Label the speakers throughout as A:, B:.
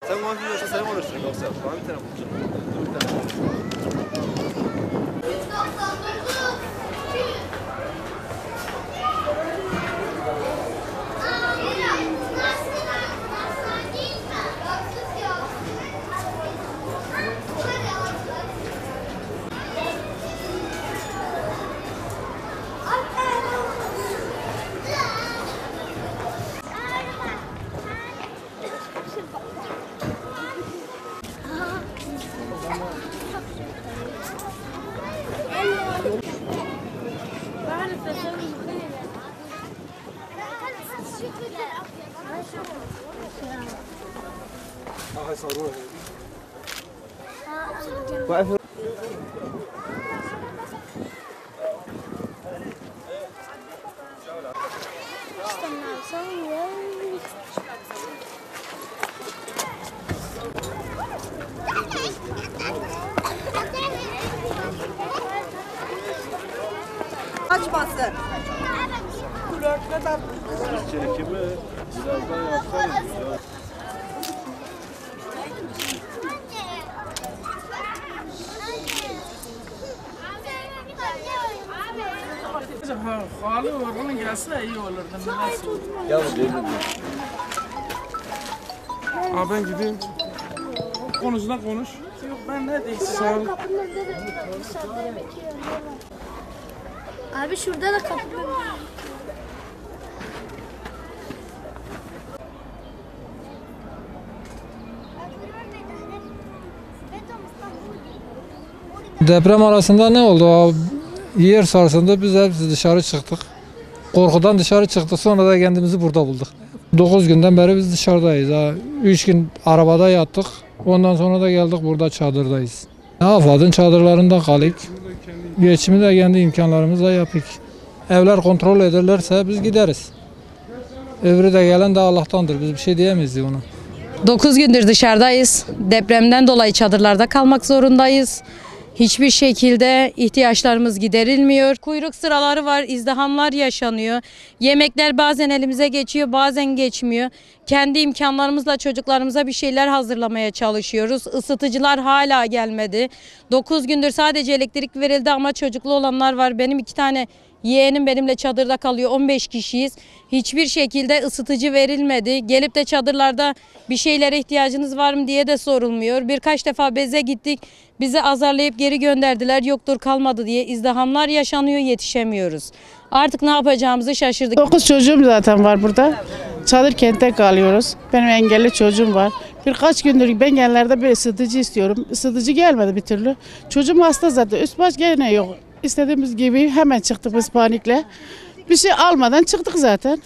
A: Sen bana biliyorsan sen alırsın yoksa bana bir tane bulacaksın.
B: Açmasın.
A: Çekimi birazdan yapsayız.
C: Halı oğlum gelse iyi olurdu.
A: Gel dedim.
C: Abi ben gideyim. Konuşuna konuş. Yok ben ne diyeyim? Sağ ol.
D: Abi şurada da kapı.
E: Deprem arasında ne oldu? Yer sarsıldı, biz hepsi dışarı çıktık. Korkudan dışarı çıktık, sonra da kendimizi burada bulduk. 9 günden beri biz dışarıdayız. 3 gün arabada yattık, ondan sonra da geldik burada çadırdayız. AFAD'ın çadırlarında kalık, geçimi de kendi imkanlarımızla yapık. Evler kontrol ederlerse biz gideriz. Öbürü de gelen de Allah'tandır, biz bir şey diyemeyiz ona.
F: 9 gündür dışarıdayız. Depremden dolayı çadırlarda kalmak zorundayız. Hiçbir şekilde ihtiyaçlarımız giderilmiyor. Kuyruk sıraları var, izdihamlar yaşanıyor. Yemekler bazen elimize geçiyor, bazen geçmiyor. Kendi imkanlarımızla çocuklarımıza bir şeyler hazırlamaya çalışıyoruz. Isıtıcılar hala gelmedi. 9 gündür sadece elektrik verildi ama çocuklu olanlar var. Benim 2 tane yeğenim benimle çadırda kalıyor. 15 kişiyiz. Hiçbir şekilde ısıtıcı verilmedi. Gelip de çadırlarda bir şeylere ihtiyacınız var mı diye de sorulmuyor. Birkaç defa beze gittik. Bizi azarlayıp geri gönderdiler. Yoktur kalmadı diye izdihamlar yaşanıyor, yetişemiyoruz. Artık ne yapacağımızı şaşırdık.
G: 9 çocuğum zaten var burada. Çadır kentte kalıyoruz. Benim engelli çocuğum var. Birkaç gündür ben genellerde bir ısıtıcı istiyorum. Isıtıcı gelmedi bir türlü. Çocuğum hasta zaten. Üst baş gene yok. İstediğimiz gibi hemen çıktık biz panikle. Bir şey almadan çıktık zaten.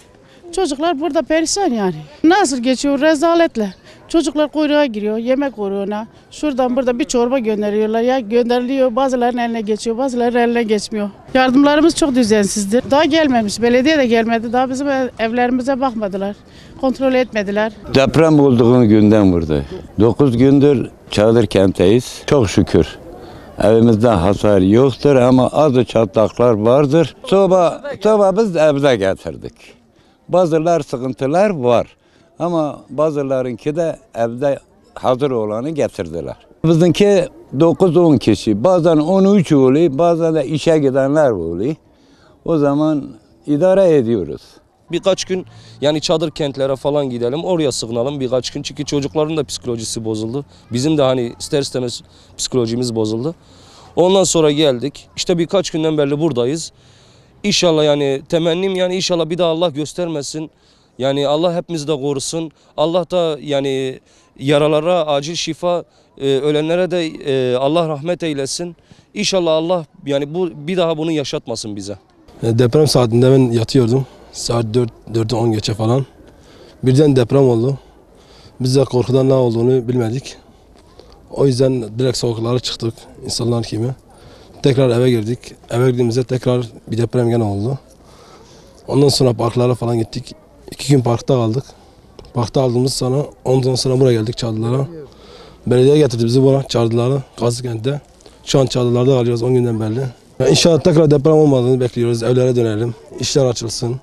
G: Çocuklar burada perişan yani. Nasıl geçiyor? Rezaletle. Çocuklar kuyruğa giriyor, yemek kuyruğuna. Şuradan burada bir çorba gönderiyorlar. Ya gönderiliyor, bazılarının eline geçiyor, bazılarının eline geçmiyor. Yardımlarımız çok düzensizdir. Daha gelmemiş, belediye de gelmedi. Daha bizim evlerimize bakmadılar, kontrol etmediler.
H: Deprem olduğu günden burada. 9 gündür çadır kentteyiz. Çok şükür. Evimizde hasar yoktur ama azı çatlaklar vardır. Soba biz evde getirdik. Bazılar sıkıntılar var. Ama bazılarınki de evde hazır olanı getirdiler. Bizimki 9-10 kişi, bazen 13 oluyor, bazen de işe gidenler oluyor. O zaman idare ediyoruz.
I: Birkaç gün yani çadır kentlere falan gidelim, oraya sığınalım birkaç gün. Çünkü çocukların da psikolojisi bozuldu. Bizim de hani ister istemez psikolojimiz bozuldu. Ondan sonra geldik. İşte birkaç günden beri buradayız. İnşallah yani temennim yani inşallah bir daha Allah göstermesin. Yani Allah hepimizi de korusun. Allah da yani yaralara acil şifa, ölenlere de Allah rahmet eylesin. İnşallah Allah yani bir daha bunu yaşatmasın bize.
J: Deprem saatinde ben yatıyordum. Saat 4'ü 10 geçe falan. Birden deprem oldu. Biz de korkudan ne olduğunu bilmedik. O yüzden direkt sokaklara çıktık insanlar gibi. Tekrar eve girdik. Eve girdiğimizde tekrar bir deprem gene oldu. Ondan sonra parklara falan gittik. 2 gün parkta kaldık. Parkta aldığımız sonra ondan sonra buraya geldik çadırlara. Belediye getirdi bizi buraya çadırlara Kazıkent'te. Şu an çadırlarda kalıyoruz 10 günden beri. İnşallah tekrar deprem olmadığını bekliyoruz. Evlere dönelim. İşler açılsın.